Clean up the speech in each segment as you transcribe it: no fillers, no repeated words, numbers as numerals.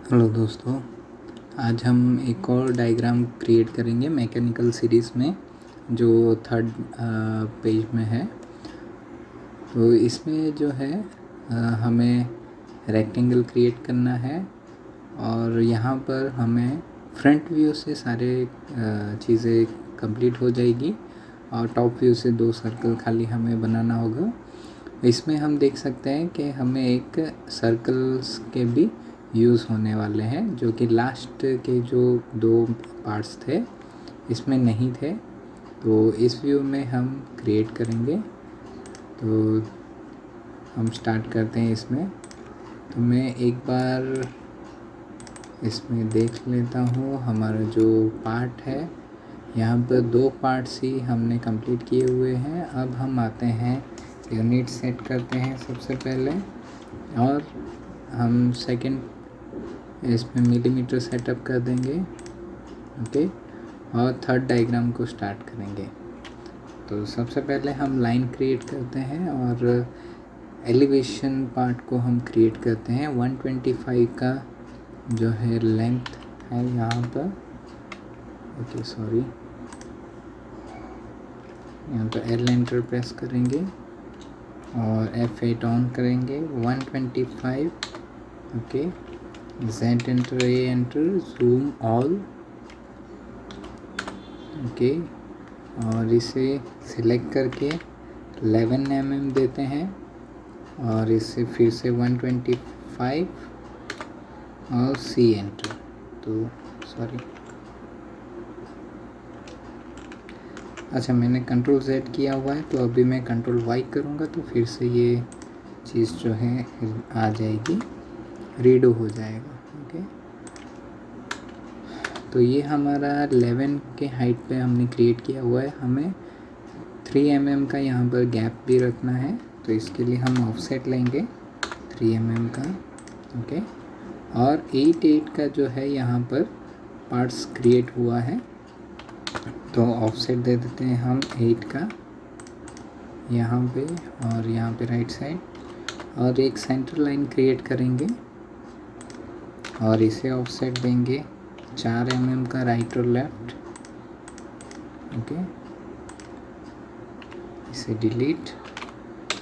Hello दोस्तों, आज हम एक और डायग्राम क्रिएट करेंगे मैकेनिकल सीरीज़ में जो थर्ड पेज में है। तो इसमें जो है हमें रेक्टेंगल क्रिएट करना है और यहाँ पर हमें फ्रंट व्यू से सारे चीज़ें कंप्लीट हो जाएगी और टॉप व्यू से 2 सर्कल खाली हमें बनाना होगा। इसमें हम देख सकते हैं कि हमें एक सर्कल्स के भी यूज़ होने वाले हैं जो कि लास्ट के जो 2 पार्ट्स थे इसमें नहीं थे। तो इस व्यू में हम क्रिएट करेंगे। तो हम स्टार्ट करते हैं इसमें। तो मैं एक बार इसमें देख लेता हूँ हमारा जो पार्ट है। यहाँ पर 2 पार्ट्स ही हमने कंप्लीट किए हुए हैं। अब हम आते हैं यूनिट सेट करते हैं सबसे पहले और हम सेकंड इसमें मिलीमीटर सेटअप कर देंगे। ओके, और थर्ड डायग्राम को स्टार्ट करेंगे। तो सबसे पहले हम लाइन क्रिएट करते हैं और एलिवेशन पार्ट को हम क्रिएट करते हैं। 125 का जो है लेंथ है यहाँ पर। ओके सॉरी, यहाँ पर एल एंटर प्रेस करेंगे और F8 ऑन करेंगे। 125 okay, Z enter, A enter, zoom all. Okay, और इसे सिलेक्ट करके 11 mm देते हैं और इससे फिर से 125 और C एंटर। तो सॉरी, अच्छा मैंने कंट्रोल Z किया हुआ है, तो अभी मैं कंट्रोल Y करूँगा तो फिर से ये चीज़ जो है आ जाएगी, रीडो हो जाएगा। ओके, तो ये हमारा 11 के हाइट पे हमने क्रिएट किया हुआ है। हमें 3 mm का यहाँ पर गैप भी रखना है, तो इसके लिए हम ऑफसेट लेंगे 3 mm का। ओके, और 8 का जो है यहाँ पर पार्ट्स क्रिएट हुआ है, तो ऑफसेट दे देते हैं हम 8 का यहाँ पे और यहाँ पे राइट साइड, और एक सेंटर लाइन क्रिएट करेंगे और इसे ऑफसेट देंगे 4 mm का राइट और लेफ्ट। ओके, इसे डिलीट,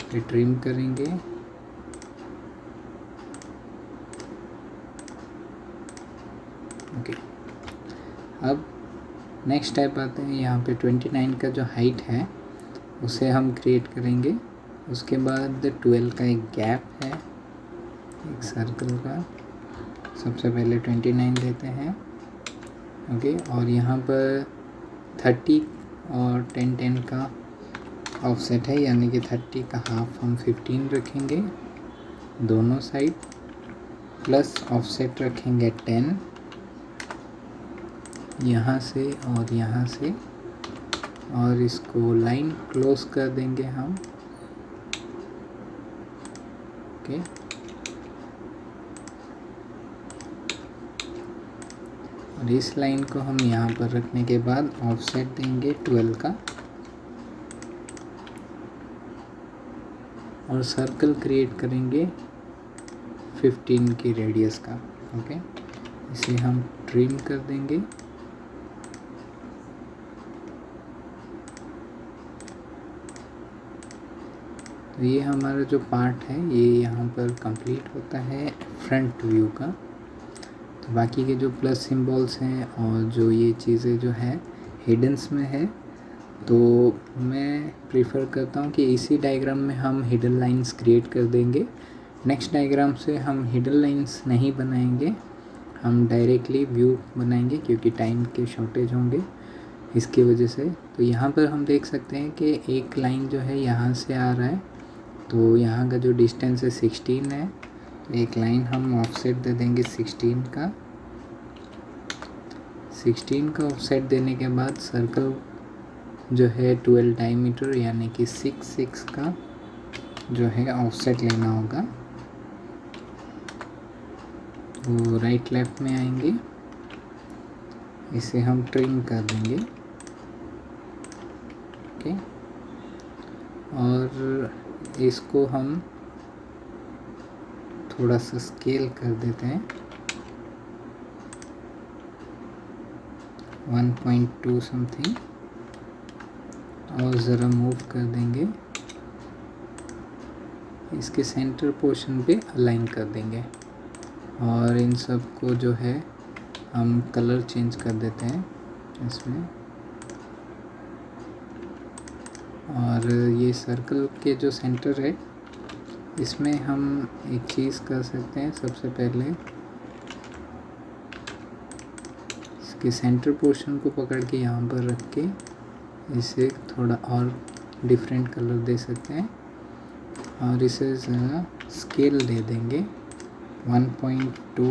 फिर ट्रिम करेंगे। ओके, अब नेक्स्ट स्टेप आते हैं। यहाँ पे 29 का जो हाइट है उसे हम क्रिएट करेंगे। उसके बाद 12 का एक गैप है एक सर्कल का, सबसे पहले 29 देते हैं। ओके, और यहाँ पर 30 और 10 का ऑफसेट है, यानी कि 30 का हाफ हम 15 रखेंगे दोनों साइड, प्लस ऑफसेट रखेंगे 10 यहाँ से और यहाँ से, और इसको लाइन क्लोज कर देंगे हम। ओके, और इस लाइन को हम यहाँ पर रखने के बाद ऑफसेट देंगे 12 का और सर्कल क्रिएट करेंगे 15 की रेडियस का। ओके, इसे हम ट्रिम कर देंगे। तो ये हमारा जो पार्ट है ये यहाँ पर कंप्लीट होता है फ्रंट व्यू का। तो बाकी के जो प्लस सिंबल्स हैं और जो ये चीज़ें जो है हिडन्स में है, तो मैं प्रीफर करता हूँ कि इसी डायग्राम में हम हिडन लाइंस क्रिएट कर देंगे। नेक्स्ट डायग्राम से हम हिडन लाइंस नहीं बनाएंगे, हम डायरेक्टली व्यू बनाएंगे क्योंकि टाइम के शॉर्टेज होंगे इसकी वजह से। तो यहाँ पर हम देख सकते हैं कि एक लाइन जो है यहाँ से आ रहा है, तो यहाँ का जो डिस्टेंस है 16 है, तो एक लाइन हम ऑफसेट दे देंगे 16 का। 16 का ऑफसेट देने के बाद सर्कल जो है 12 डायमीटर यानी कि 6 का जो है ऑफसेट लेना होगा। तो राइट लेफ्ट में आएंगे, इसे हम ट्रिम कर देंगे। ओके, और इसको हम थोड़ा सा स्केल कर देते हैं 1.2 समथिंग और ज़रा मूव कर देंगे, इसके सेंटर पोर्शन पे अलाइन कर देंगे और इन सब को जो है हम कलर चेंज कर देते हैं इसमें। और ये सर्कल के जो सेंटर है इसमें हम एक चीज़ कर सकते हैं, सबसे पहले इसके सेंटर पोर्शन को पकड़ के यहाँ पर रख के इसे थोड़ा और डिफरेंट कलर दे सकते हैं और इसे ज़रा स्केल दे देंगे 1.2।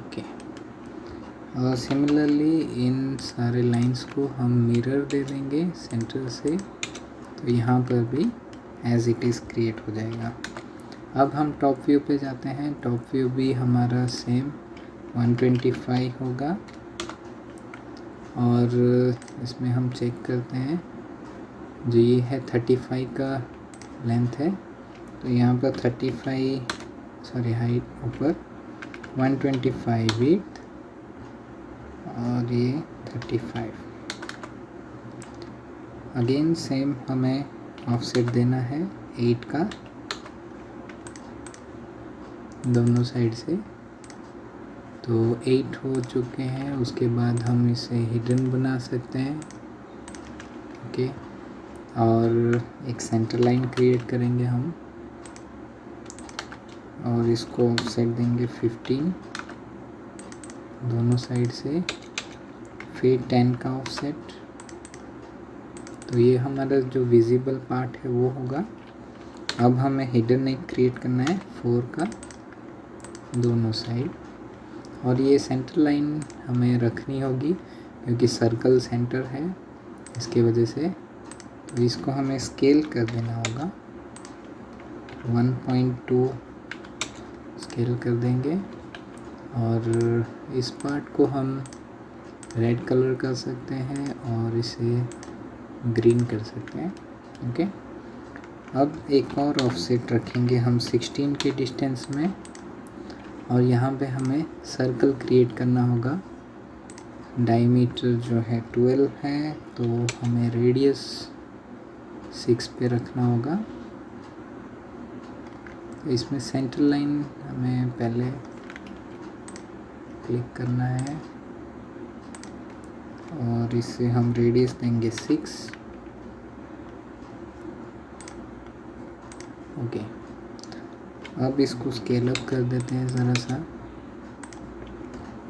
ओके, और सिमिलरली इन सारे लाइंस को हम मिरर दे देंगे सेंटर से, तो यहाँ पर भी एज इट इज़ क्रिएट हो जाएगा। अब हम टॉप व्यू पे जाते हैं। टॉप व्यू भी हमारा सेम 125 होगा और इसमें हम चेक करते हैं, जो ये है 35 का लेंथ है, तो यहाँ पर 35 हाइट ऊपर 125 विड्थ और ये 35। अगेन सेम हमें ऑफसेट देना है 8 का दोनों साइड से, तो 8 हो चुके हैं। उसके बाद हम इसे हिडन बना सकते हैं। ओके, और एक सेंटर लाइन क्रिएट करेंगे हम और इसको ऑफसेट देंगे 15 दोनों साइड से, फिर 10 का ऑफसेट। तो ये हमारा जो विजिबल पार्ट है वो होगा। अब हमें हिडन एक क्रिएट करना है 4 का दोनों साइड, और ये सेंटर लाइन हमें रखनी होगी क्योंकि सर्कल सेंटर है इसके वजह से, तो इसको हमें स्केल कर देना होगा 1.2 स्केल कर देंगे और इस पार्ट को हम रेड कलर कर सकते हैं और इसे ग्रीन कर सकते हैं। ओके, अब एक और ऑफसेट रखेंगे हम 16 के डिस्टेंस में और यहाँ पे हमें सर्कल क्रिएट करना होगा। डायमीटर जो है 12 है, तो हमें रेडियस 6 पे रखना होगा। तो इसमें सेंटर लाइन हमें पहले क्लिक करना है और इससे हम रेडियस देंगे 6। ओके, अब इसको स्केल अप कर देते हैं ज़रा सा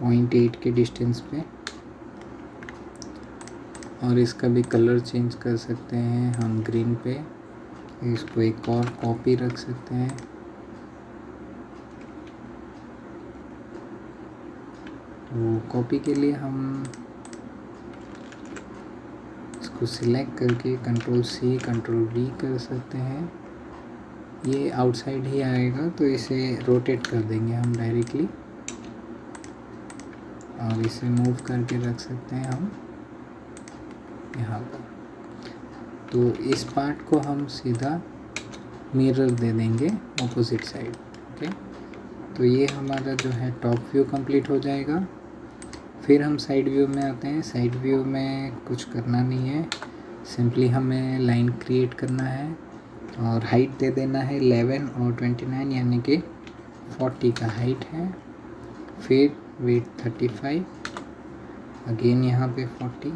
0.8 के डिस्टेंस पे, और इसका भी कलर चेंज कर सकते हैं हम ग्रीन पे। इसको एक और कॉपी रख सकते हैं। तो कॉपी के लिए हम इसको सिलेक्ट करके Ctrl+C Ctrl+V कर सकते हैं। ये आउटसाइड ही आएगा तो इसे रोटेट कर देंगे हम डायरेक्टली और इसे मूव करके रख सकते हैं हम यहाँ पर। तो इस पार्ट को हम सीधा मिरर दे देंगे ऑपोजिट साइड। ओके, तो ये हमारा जो है टॉप व्यू कंप्लीट हो जाएगा। फिर हम साइड व्यू में आते हैं। साइड व्यू में कुछ करना नहीं है, सिंपली हमें लाइन क्रिएट करना है और हाइट दे देना है 11 और 29, यानी कि 40 का हाइट है। फिर वेट 35, अगेन यहाँ पे 40,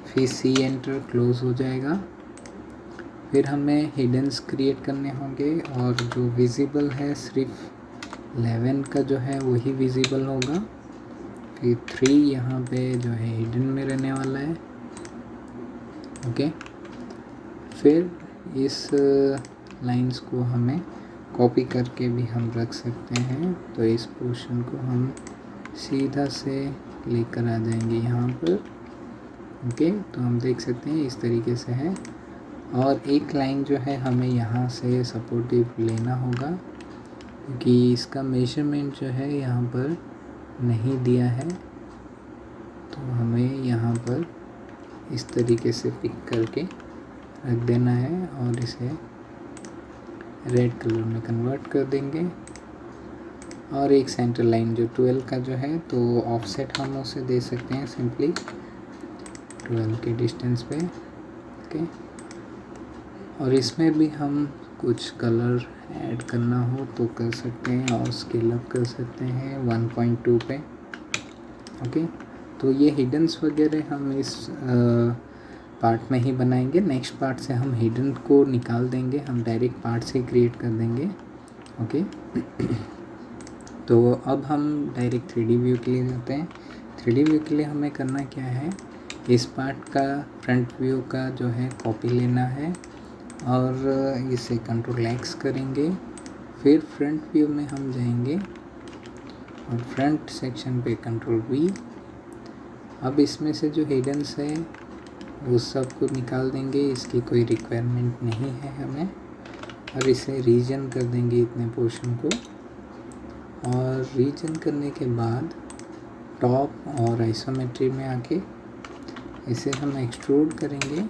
फिर सी एंटर क्लोज हो जाएगा। फिर हमें हिडन्स क्रिएट करने होंगे और जो विजिबल है सिर्फ 11 का जो है वही विजिबल होगा। फिर 3 यहाँ पे जो है हिडन में रहने वाला है। ओके, फिर इस लाइंस को हमें कॉपी करके भी हम रख सकते हैं। तो इस पोर्शन को हम सीधा से लेकर आ जाएंगे यहाँ पर। ओके, तो हम देख सकते हैं इस तरीके से है। और एक लाइन जो है हमें यहाँ से सपोर्टिव लेना होगा क्योंकि इसका मेजरमेंट जो है यहाँ पर नहीं दिया है, तो हमें यहाँ पर इस तरीके से पिक करके रख देना है और इसे रेड कलर में कन्वर्ट कर देंगे। और एक सेंटर लाइन जो 12 का जो है, तो ऑफसेट हम उसे दे सकते हैं सिंपली 12 के डिस्टेंस पे। ओके, और इसमें भी हम कुछ कलर ऐड करना हो तो कर सकते हैं और स्केल अप कर सकते हैं 1.2 पे। ओके, तो ये हिडन्स वगैरह हम इस पार्ट में ही बनाएंगे। नेक्स्ट पार्ट से हम हिडन को निकाल देंगे, हम डायरेक्ट पार्ट से क्रिएट कर देंगे। ओके, तो अब हम डायरेक्ट 3D व्यू के लिए जाते हैं। 3D व्यू के लिए हमें करना क्या है, इस पार्ट का फ्रंट व्यू का जो है कॉपी लेना है और इसे कंट्रोल X करेंगे। फिर फ्रंट व्यू में हम जाएंगे और फ्रंट सेक्शन पे कंट्रोल V। अब इसमें से जो हिडन्स है उस सब को निकाल देंगे, इसकी कोई रिक्वायरमेंट नहीं है हमें, और इसे रीजन कर देंगे इतने पोर्शन को। और रीजन करने के बाद टॉप और आइसोमेट्री में आके इसे हम एक्सट्रूड करेंगे।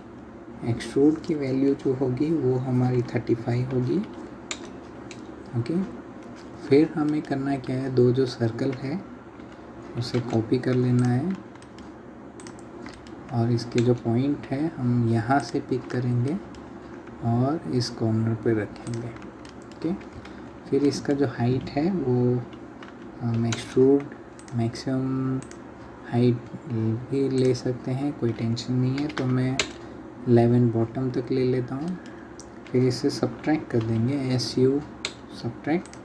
एक्सट्रूड की वैल्यू जो होगी वो हमारी 35 होगी। ओके, फिर हमें करना क्या है, दो जो सर्कल है उसे कॉपी कर लेना है और इसके जो पॉइंट है हम यहाँ से पिक करेंगे और इस कॉर्नर पे रखेंगे। ओके, फिर इसका जो हाइट है वो हम एक्सट्रूड मैक्सिमम हाइट भी ले सकते हैं, कोई टेंशन नहीं है। तो मैं 11 बॉटम तक ले लेता हूँ। फिर इसे सब्ट्रैक्ट कर देंगे, SU सब्ट्रैक्ट,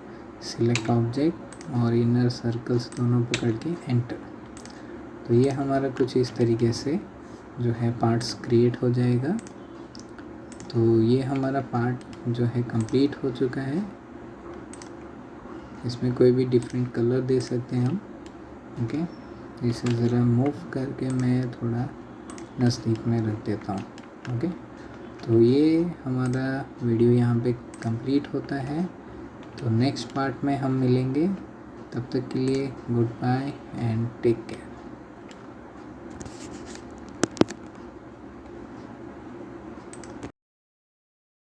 सिलेक्ट ऑब्जेक्ट और इनर सर्कल्स दोनों पकड़ के एंटर। तो ये हमारा कुछ इस तरीके से जो है पार्ट्स क्रिएट हो जाएगा। तो ये हमारा पार्ट जो है कंप्लीट हो चुका है। इसमें कोई भी डिफरेंट कलर दे सकते हैं हम। ओके, इसे ज़रा मूव करके मैं थोड़ा नज़दीक में रख देता हूँ। ओके, तो ये हमारा वीडियो यहाँ पे कंप्लीट होता है। तो नेक्स्ट पार्ट में हम मिलेंगे, तब तक के लिए good bye and take care.